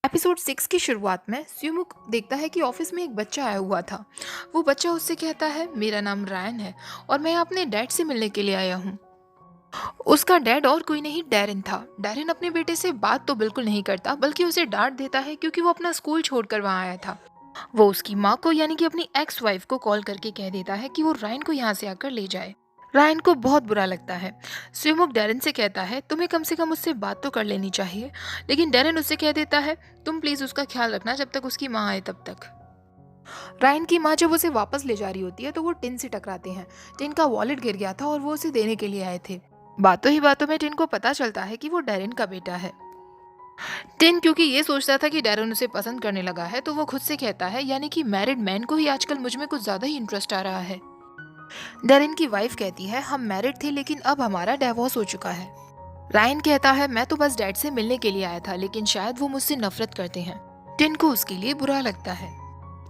Episode 6 की शुरुआत में स्यूमुक देखता है कि ऑफिस में एक बच्चा आया हुआ था। वो बच्चा उससे कहता है, मेरा नाम रायन है और मैं अपने डैड से मिलने के लिए आया हूँ। उसका डैड और कोई नहीं, डैरेन था। डैरेन अपने बेटे से बात तो बिल्कुल नहीं करता, बल्कि उसे डांट देता है क्योंकि वो अपना स्कूल छोड़कर वहाँ आया था। वो उसकी माँ को यानी कि अपनी एक्स वाइफ को कॉल करके कह देता है कि वो रायन को यहाँ से आकर ले जाए। रायन को बहुत बुरा लगता है। स्यूमुक डैरेन से कहता है, तुम्हें कम से कम उससे बात तो कर लेनी चाहिए। लेकिन डैरेन उससे कह देता है, तुम प्लीज उसका ख्याल रखना जब तक उसकी माँ आए तब तक। रायन की माँ जब उसे वापस ले जा रही होती है तो वो टिन से टकराते हैं। टिन का वॉलेट गिर गया था और वो उसे देने के लिए आए थे। बातों ही बातों में टिन को पता चलता है कि वो डैरेन का बेटा है। टिन क्योंकि ये सोचता था कि डैरेन उसे पसंद करने लगा है, तो वो खुद से कहता है, यानी कि मैरिड मैन को ही आजकल मुझ में कुछ ज्यादा ही इंटरेस्ट आ रहा है। डैरेन की वाइफ कहती है, हम मैरिड थे लेकिन अब हमारा डिवोर्स हो चुका है। रायन कहता है, मैं तो बस डैड से मिलने के लिए आया था, लेकिन शायद वो मुझसे नफरत करते हैं। टिन को उसके लिए बुरा लगता है।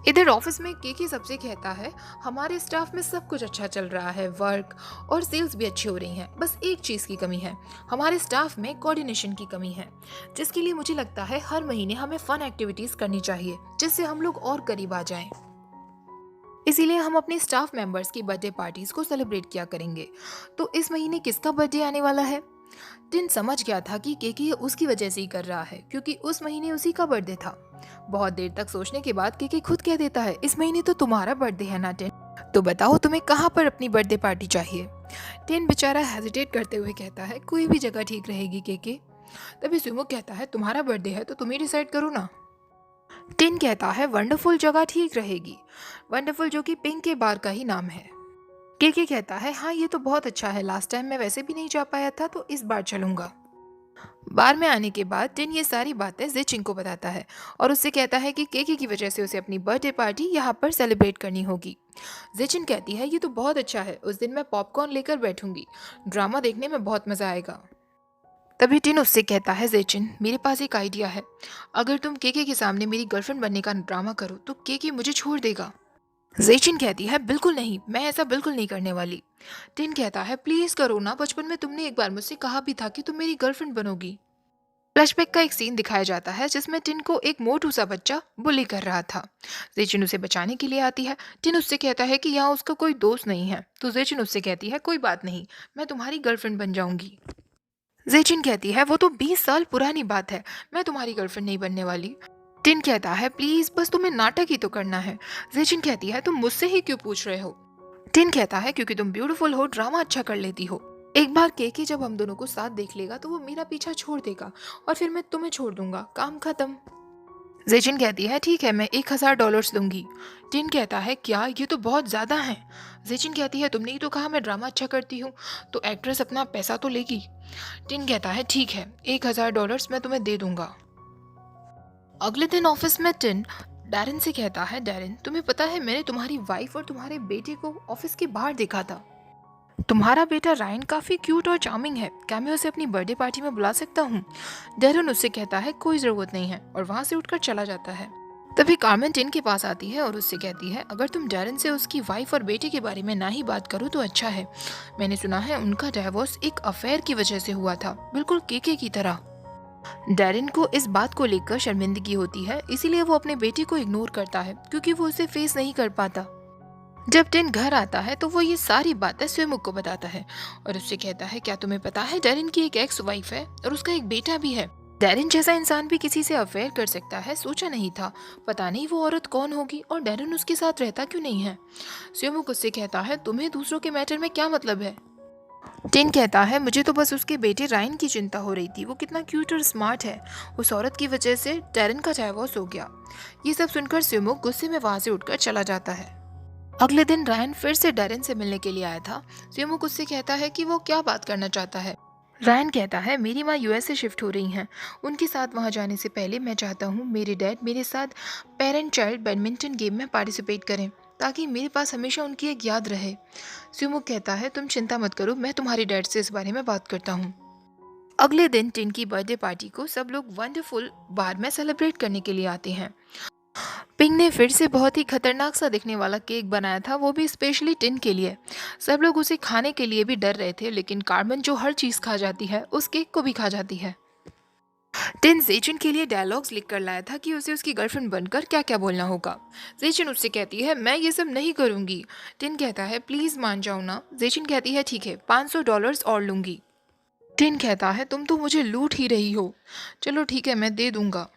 इधर ऑफिस में केकी सबसे कहता है, हमारे स्टाफ में सब कुछ अच्छा चल रहा है, वर्क और सेल्स भी अच्छी हो रही हैं, बस एक चीज़ की कमी है, हमारे स्टाफ में कोऑर्डिनेशन की कमी है, जिसके लिए मुझे लगता है हर महीने हमें फन एक्टिविटीज़ करनी चाहिए जिससे हम लोग और करीब आ जाएं। इसीलिए हम अपने स्टाफ मेंबर्स की बर्थडे पार्टीज को सेलिब्रेट किया करेंगे। तो इस महीने किसका बर्थडे आने वाला है? टिन समझ गया था कि केके उसकी वजह से ही कर रहा है, क्योंकि उस महीने उसी का बर्थडे था। बहुत देर तक सोचने के बाद केके खुद कह देता है, इस महीने तो तुम्हारा बर्थडे है ना टिन, तो बताओ तुम्हें कहाँ पर अपनी बर्थडे पार्टी चाहिए। टिन बेचारा हेजिटेट करते हुए कहता है, कोई भी जगह ठीक रहेगी केके। तभी सुमुक कहता है, तुम्हारा बर्थडे है तो तुम ही डिसाइड करो ना। टिन कहता है, वंडरफुल जगह ठीक रहेगी। वंडरफुल जो कि पिंक के बार का ही नाम है। केके कहता है, हाँ ये तो बहुत अच्छा है, लास्ट टाइम मैं वैसे भी नहीं जा पाया था तो इस बार चलूंगा। बार में आने के बाद टिन ये सारी बातें जेचिंग को बताता है और उससे कहता है कि केके की वजह से उसे अपनी बर्थडे पार्टी यहाँ पर सेलिब्रेट करनी होगी। जेचिन कहती है, ये तो बहुत अच्छा है, उस दिन मैं पॉपकॉर्न लेकर बैठूंगी, ड्रामा देखने में बहुत मजा आएगा। तभी टिन उससे कहता है, जेचिन मेरे पास एक आइडिया है, अगर तुम केके के सामने मेरी गर्लफ्रेंड बनने का ड्रामा करो तो केके मुझे छोड़ देगा। जेचिन कहती है, बिल्कुल नहीं, मैं ऐसा बिल्कुल नहीं करने वाली। टिन कहता है, प्लीज करो ना, बचपन में तुमने एक बार मुझसे कहा भी था कि तुम मेरी गर्लफ्रेंड बनोगी। फ्लैशबैक का एक सीन दिखाया जाता है जिसमें टिन को एक मोटू सा बच्चा बुली कर रहा था। जेचिन उसे बचाने के लिए आती है। टिन उससे कहता है कि यहाँ उसका कोई दोस्त नहीं है, तो जेचिन उससे कहती है, कोई बात नहीं, मैं तुम्हारी गर्लफ्रेंड बन जाऊंगी। जेचिन कहती है, वो तो 20 साल पुरानी बात है, मैं तुम्हारी गर्लफ्रेंड नहीं बनने वाली। टिन कहता है, प्लीज बस तुम्हें नाटक ही तो करना है। जेचिन कहती है, तुम मुझसे ही क्यों पूछ रहे हो? टिन कहता है, क्योंकि तुम ब्यूटीफुल हो, ड्रामा अच्छा कर लेती हो। एक बार केके जब हम दोनों को साथ देख लेगा तो वो मेरा पीछा छोड़ देगा और फिर मैं तुम्हें छोड़ दूंगा, काम खत्म। जेचिन कहती है, ठीक है, मैं $1000 दूंगी। टिन कहता है, क्या ये तो बहुत ज्यादा है। जेचिन कहती है, तुमने ही तो कहा मैं ड्रामा अच्छा करती हूँ, तो एक्ट्रेस अपना पैसा तो लेगी। टिन कहता है, ठीक है, $1000 मैं तुम्हें दे दूंगा। अगले दिन ऑफिस में टिन डैरेन से कहता है, डैरेन तुम्हें पता है मैंने तुम्हारी वाइफ और तुम्हारे बेटे को ऑफिस के बाहर देखा था। तुम्हारा बेटा रायन काफी क्यूट और चार्मिंग है, क्या मैं उसे अपनी बर्थडे पार्टी में बुला सकता हूँ? डैरेन उससे कहता है, कोई जरूरत नहीं है, और वहां से उठकर चला जाता है। तभी कार्मेन टिन के पास आती है और उससे कहती है, अगर तुम डैरेन से उसकी वाइफ और बेटे के बारे में ना ही बात करो तो अच्छा है। मैंने सुना है उनका डिवोर्स एक अफेयर की वजह से हुआ था, बिल्कुल केके की तरह। डैरेन को इस बात को लेकर शर्मिंदगी होती है, इसीलिए वो अपने बेटे को इग्नोर करता है क्योंकि वो उसे फेस नहीं कर पाता। जब टिन घर आता है तो वो ये सारी बातें स्वेमुक को बताता है और उससे कहता है, क्या तुम्हें पता है डैरेन की एक एक्स वाइफ है और उसका एक बेटा भी है। डैरेन जैसा इंसान भी किसी से अफेयर कर सकता है, सोचा नहीं था, पता नहीं वो औरत कौन होगी और डैरेन उसके साथ रहता क्यों नहीं है। स्वेमुक उससे कहता है, तुम्हें दूसरों के मैटर में क्या मतलब है? टिन कहता है, मुझे तो बस उसके बेटे रायन की चिंता हो रही थी, वो कितना क्यूट और स्मार्ट है, उस औरत की वजह से डैरेन का डाइवोर्स हो गया। ये सब सुनकर स्वेमुक गुस्से में वहां से उठकर चला जाता है। अगले दिन रायन फिर से डैरेन से मिलने के लिए आया था। स्वेमुक उससे कहता है कि वो क्या बात करना चाहता है। रायन कहता है, मेरी माँ यूएस से शिफ्ट हो रही हैं, उनके साथ वहाँ जाने से पहले मैं चाहता हूँ मेरे डैड मेरे साथ पेरेंट चाइल्ड बैडमिंटन गेम में पार्टिसिपेट करें, ताकि मेरे पास हमेशा उनकी एक याद रहे। स्वेमुक कहता है, तुम चिंता मत करो, मैं तुम्हारे डैड से इस बारे में बात करता हूँ। अगले दिन टिन की बर्थडे पार्टी को सब लोग वंडरफुल बार में सेलिब्रेट करने के लिए आते हैं। पिंग ने फिर से बहुत ही खतरनाक सा दिखने वाला केक बनाया था, वो भी स्पेशली टिन के लिए। सब लोग उसे खाने के लिए भी डर रहे थे, लेकिन कार्मेन जो हर चीज़ खा जाती है उस केक को भी खा जाती है। टिन जेचिन के लिए डायलॉग्स लिख कर लाया था कि उसे उसकी गर्लफ्रेंड बनकर क्या क्या बोलना होगा। जेचिन उससे कहती है मैं ये सब नहीं करूँगी। टिन कहता है प्लीज़ मान जाओ ना। जेचिन कहती है ठीक है, $500 और लूँगी। टिन कहता है तुम तो मुझे लूट ही रही हो। चलो ठीक है, मैं दे दूंगा।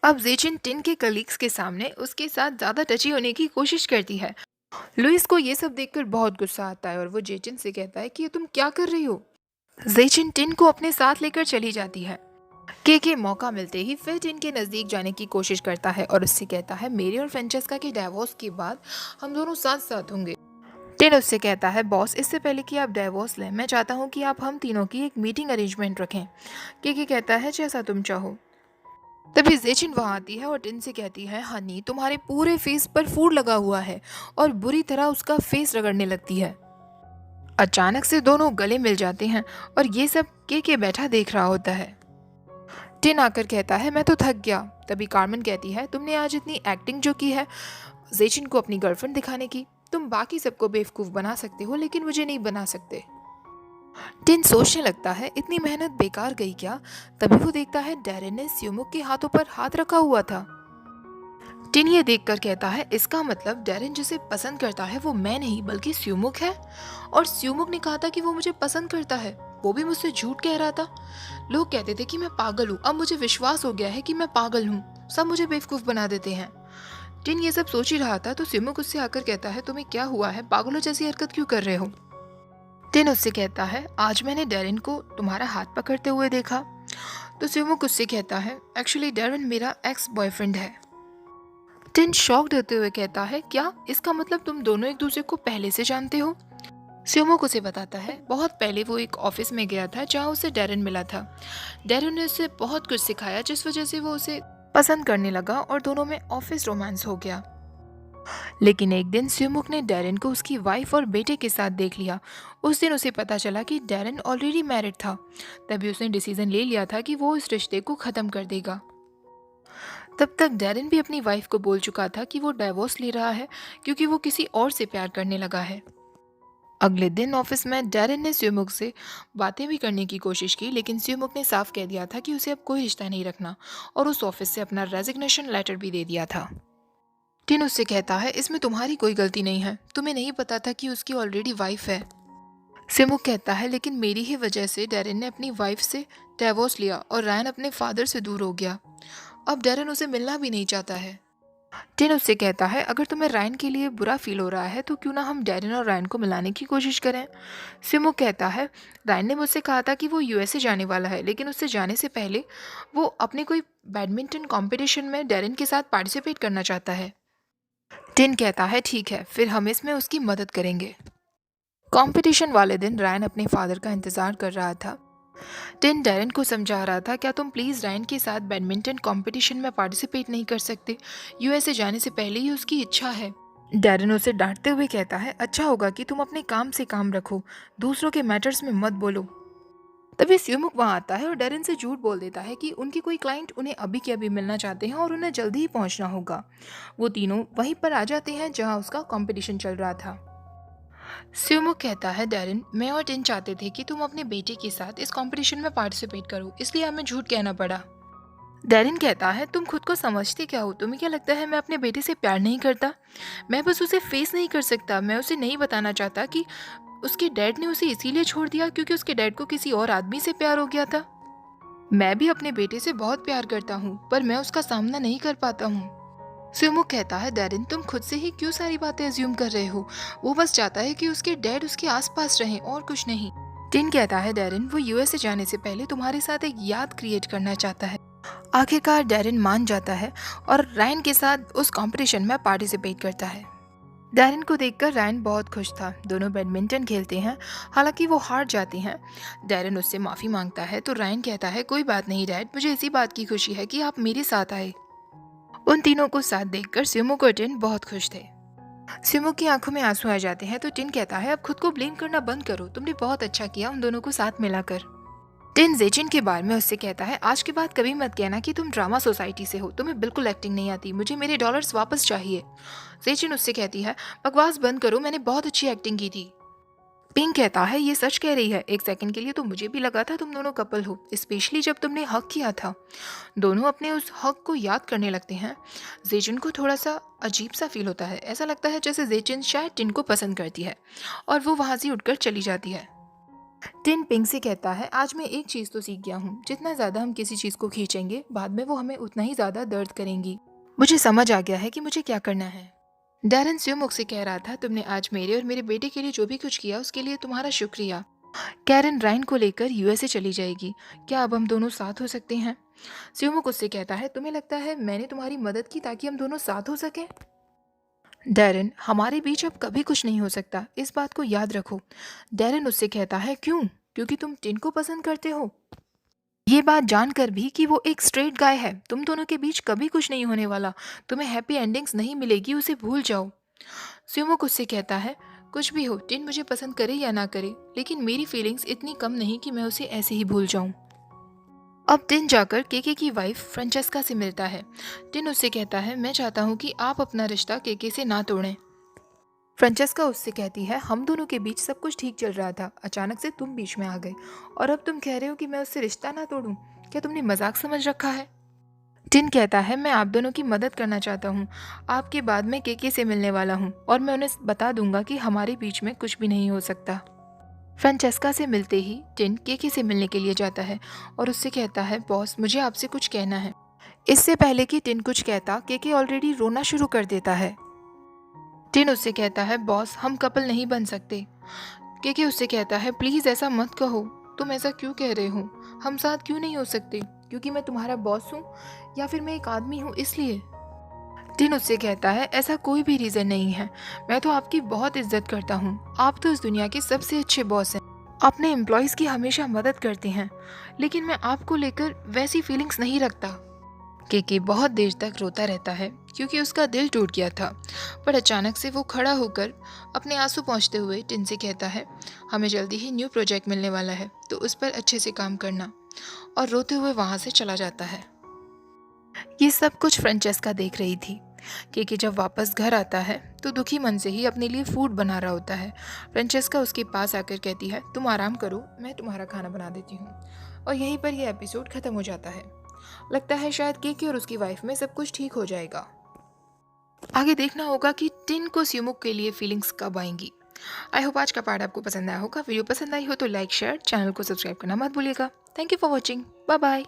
अब जेचिन टिन के कलीग्स के सामने उसके साथ ज़्यादा टची होने की कोशिश करती है। लुइस को ये सब देखकर बहुत गुस्सा आता है और वो जेचिन से कहता है कि ये तुम क्या कर रही हो। जेचिन टिन को अपने साथ लेकर चली जाती है। के मौका मिलते ही फिर टिन के नज़दीक जाने की कोशिश करता है और उससे कहता है मेरी और फ्रेंचेस्का के डिवोर्स के बाद हम दोनों साथ साथ होंगे। टिन उससे कहता है बॉस, इससे पहले कि आप डिवोर्स लें मैं चाहता हूँ कि आप हम तीनों की एक मीटिंग अरेंजमेंट रखें। के कहता है जैसा तुम चाहो। तभी जेचिन वहाँ आती है और टिन से कहती है हनी तुम्हारे पूरे फेस पर फूड लगा हुआ है, और बुरी तरह उसका फेस रगड़ने लगती है। अचानक से दोनों गले मिल जाते हैं और ये सब के बैठा देख रहा होता है। टिन आकर कहता है मैं तो थक गया। तभी कार्मेन कहती है तुमने आज इतनी एक्टिंग जो की है जेचिन को अपनी गर्लफ्रेंड दिखाने की, तुम बाकी सबको बेवकूफ़ बना सकते हो लेकिन मुझे नहीं बना सकते। टिन सोचने लगता है इतनी मेहनत बेकार गई क्या। तभी वो देखता है डैरेन ने स्यूमुक के हाथों पर हाथ रखा हुआ था। टिन ये देखकर कहता है इसका मतलब डैरेन जिसे पसंद करता है वो मैं नहीं बल्कि स्यूमुक है, और स्यूमुक ने कहा था कि वो मुझे पसंद करता है, वो भी मुझसे झूठ कह रहा था। लोग कहते थे कि मैं पागल हूँ, अब मुझे विश्वास हो गया है कि मैं पागल हूँ, सब मुझे बेवकूफ़ बना देते हैं। टिन ये सब सोच ही रहा था तो स्यूमुक उससे आकर कहता है तुम्हें क्या हुआ है, पागलों जैसी हरकत क्यों कर रहे हो। टिन उससे कहता है आज मैंने डैरेन को तुम्हारा हाथ पकड़ते हुए देखा। तो स्यूमुक उससे कहता है एक्चुअली डैरेन मेरा एक्स बॉयफ्रेंड है। टिन शॉक्ड होते हुए कहता है क्या, इसका मतलब तुम दोनों एक दूसरे को पहले से जानते हो। स्यूमुक उसे बताता है बहुत पहले वो एक ऑफिस में गया था जहाँ उसे डैरेन मिला था। डैरेन ने उसे बहुत कुछ सिखाया जिस वजह से वो उसे पसंद करने लगा और दोनों में ऑफिस रोमांस हो गया। लेकिन एक दिन स्यूमुक ने डैरेन को उसकी वाइफ और बेटे के साथ देख लिया। उस दिन उसे पता चला कि डैरेन ऑलरेडी मैरिड था। तभी उसने डिसीजन ले लिया था कि वो इस रिश्ते को ख़त्म कर देगा। तब तक डैरेन भी अपनी वाइफ को बोल चुका था कि वो डाइवोर्स ले रहा है क्योंकि वो किसी और से प्यार करने लगा है। अगले दिन ऑफिस में डैरेन ने स्यूमुक से बातें भी करने की कोशिश की लेकिन स्यूमुक ने साफ कह दिया था कि उसे अब कोई रिश्ता नहीं रखना और उस ऑफिस से अपना रेजिग्नेशन लेटर भी दे दिया था। टिन उससे कहता है इसमें तुम्हारी कोई गलती नहीं है, तुम्हें नहीं पता था कि उसकी ऑलरेडी वाइफ है। स्यूमुक कहता है लेकिन मेरी ही वजह से डैरेन ने अपनी वाइफ से डिवोर्स लिया और रायन अपने फादर से दूर हो गया। अब डैरेन उसे मिलना भी नहीं चाहता है। टिन उससे कहता है अगर तुम्हें रायन के लिए बुरा फील हो रहा है तो क्यों ना हम डैरेन और रायन को मिलाने की कोशिश करें। स्यूमुक कहता है रायन ने मुझसे कहा था कि वो यूएसए जाने वाला है लेकिन उससे जाने से पहले वो अपने कोई बैडमिंटन कंपटीशन में डैरेन के साथ पार्टिसिपेट करना चाहता है। टिन कहता है ठीक है, फिर हम इसमें उसकी मदद करेंगे। कंपटीशन वाले दिन रायन अपने फादर का इंतज़ार कर रहा था। टिन डैरेन को समझा रहा था क्या तुम प्लीज़ रायन के साथ बैडमिंटन कंपटीशन में पार्टिसिपेट नहीं कर सकते, यूएसए जाने से पहले ही उसकी इच्छा है। डैरेन उसे डांटते हुए कहता है अच्छा होगा कि तुम अपने काम से काम रखो, दूसरों के मैटर्स में मत बोलो। तभी स्यूमुक वहाँ आता है और डैरेन से झूठ बोल देता है कि उनके कोई क्लाइंट उन्हें अभी के अभी मिलना चाहते हैं और उन्हें जल्दी ही पहुँचना होगा। वो तीनों वहीं पर आ जाते हैं जहाँ उसका कंपटीशन चल रहा था। स्यूमुक कहता है डैरेन मैं और टिन चाहते थे कि तुम अपने बेटे के साथ इस कंपटीशन में पार्टिसिपेट करो, इसलिए हमें झूठ कहना पड़ा। डैरेन कहता है तुम खुद को समझते क्या हो, तुम्हें क्या लगता है मैं अपने बेटे से प्यार नहीं करता। मैं बस उसे फेस नहीं कर सकता, मैं उसे नहीं बताना चाहता कि उसके डैड ने उसे इसीलिए छोड़ दिया क्योंकि उसके डैड को किसी और आदमी से प्यार हो गया था। मैं भी अपने बेटे से बहुत प्यार करता हूँ पर मैं उसका सामना नहीं कर पाता हूँ। स्यूमुक कहता है डैरेन तुम खुद से ही क्यों सारी बातें अज्यूम कर रहे हो, वो बस चाहता है कि उसके डैड उसके आसपास रहें और कुछ नहीं। टिन कहता है डैरेन वो यूएसए जाने से पहले तुम्हारे साथ एक याद क्रिएट करना चाहता है। आखिरकार डैरेन मान जाता है और रायन के साथ उस कंपटीशन में पार्टिसिपेट करता है। डैरेन को देखकर रायन बहुत खुश था। दोनों बैडमिंटन खेलते हैं, हालांकि वो हार जाते हैं। डैरेन उससे माफ़ी मांगता है तो रायन कहता है कोई बात नहीं डैड, मुझे इसी बात की खुशी है कि आप मेरे साथ आए। उन तीनों को साथ देखकर स्यूमुक और टिन बहुत खुश थे। स्यूमुक की आंखों में आंसू आ जाते हैं तो टिन कहता है अब खुद को ब्लेम करना बंद करो, तुमने बहुत अच्छा किया उन दोनों को साथ मिलाकर। टिन जेचिन के बारे में उससे कहता है आज के बाद कभी मत कहना कि तुम ड्रामा सोसाइटी से हो, तुम्हें बिल्कुल एक्टिंग नहीं आती, मुझे मेरे डॉलर्स वापस चाहिए। जेचिन उससे कहती है बकवास बंद करो, मैंने बहुत अच्छी एक्टिंग की थी। पिंक कहता है ये सच कह रही है, एक सेकंड के लिए तो मुझे भी लगा था तुम दोनों कपल हो, स्पेशली जब तुमने हक किया था। दोनों अपने उस हक को याद करने लगते हैं। जेजिन को थोड़ा सा अजीब सा फील होता है, ऐसा लगता है जैसे जेजिन शायद टिन को पसंद करती है, और वो वहाँ से उठकर चली जाती है। टिन पिंक से कहता है आज मैं एक चीज़ तो सीख गया हूँ, जितना ज़्यादा हम किसी चीज़ को खींचेंगे बाद में वो हमें उतना ही ज़्यादा दर्द करेंगी। मुझे समझ आ गया है कि मुझे क्या करना है। डैरन स्यूमुक से कह रहा था तुमने आज मेरे और मेरे बेटे के लिए जो भी कुछ किया उसके लिए तुम्हारा शुक्रिया। कैरन राइन को लेकर यूएसए चली जाएगी, क्या अब हम दोनों साथ हो सकते हैं? स्यूमुक उससे कहता है तुम्हें लगता है मैंने तुम्हारी मदद की ताकि हम दोनों साथ हो सकें? डैरन हमारे बीच अब कभी कुछ नहीं हो सकता, इस बात को याद रखो। डैरन उससे कहता है क्यों? क्योंकि तुम टिन को पसंद करते हो। ये बात जानकर भी कि वो एक स्ट्रेट गाय है, तुम दोनों के बीच कभी कुछ नहीं होने वाला, तुम्हें हैप्पी एंडिंग्स नहीं मिलेगी, उसे भूल जाओ। स्यूमुक उससे कहता है कुछ भी हो, टिन मुझे पसंद करे या ना करे, लेकिन मेरी फीलिंग्स इतनी कम नहीं कि मैं उसे ऐसे ही भूल जाऊं। अब टिन जाकर केके की वाइफ फ्रांचेस्का से मिलता है। टिन उससे कहता है मैं चाहता हूँ कि आप अपना रिश्ता केके से ना तोड़ें। फ्रांचेस्का उससे कहती है हम दोनों के बीच सब कुछ ठीक चल रहा था, अचानक से तुम बीच में आ गए और अब तुम कह रहे हो कि मैं उससे रिश्ता ना तोड़ूं, क्या तुमने मजाक समझ रखा है? टिन कहता है मैं आप दोनों की मदद करना चाहता हूँ, आपके बाद मैं केके से मिलने वाला हूँ और मैं उन्हें बता दूंगा कि हमारे बीच में कुछ भी नहीं हो सकता। फ्रांचेस्का से मिलते ही टिन केके से मिलने के लिए जाता है और उससे कहता है बॉस मुझे आपसे कुछ कहना है। इससे पहले कि टिन कुछ कहता केके ऑलरेडी रोना शुरू कर देता है। टिन उससे कहता है बॉस हम कपल नहीं बन सकते। केके उससे कहता है प्लीज ऐसा मत कहो, तुम ऐसा क्यों कह रहे हो, हम साथ क्यों नहीं हो सकते, क्योंकि मैं तुम्हारा बॉस हूँ या फिर मैं एक आदमी हूँ इसलिए? टिन उससे कहता है ऐसा कोई भी रीज़न नहीं है, मैं तो आपकी बहुत इज्जत करता हूँ, आप तो इस दुनिया के सबसे अच्छे बॉस हैं, अपने एम्प्लॉयज़ की हमेशा मदद करते हैं, लेकिन मैं आपको लेकर वैसी फीलिंग्स नहीं रखता। केके बहुत देर तक रोता रहता है क्योंकि उसका दिल टूट गया था, पर अचानक से वो खड़ा होकर अपने आंसू पोंछते हुए टिन से कहता है हमें जल्दी ही न्यू प्रोजेक्ट मिलने वाला है तो उस पर अच्छे से काम करना, और रोते हुए वहाँ से चला जाता है। ये सब कुछ फ्रांचेस्का देख रही थी। केके जब वापस घर आता है तो दुखी मन से ही अपने लिए फूड बना रहा होता है। फ्रांचेस्का उसके पास आकर कहती है तुम आराम करो, मैं तुम्हारा खाना बना देती हूँ, और यहीं पर यह एपिसोड खत्म हो जाता है। लगता है शायद केके और उसकी वाइफ में सब कुछ ठीक हो जाएगा। आगे देखना होगा कि टिन को स्यूमुक के लिए फीलिंग्स कब आएंगी। आई होप आज का पार्ट आपको पसंद आया होगा। वीडियो पसंद आई हो तो लाइक शेयर, चैनल को सब्सक्राइब करना मत भूलिएगा। Thank you for watching, bye bye.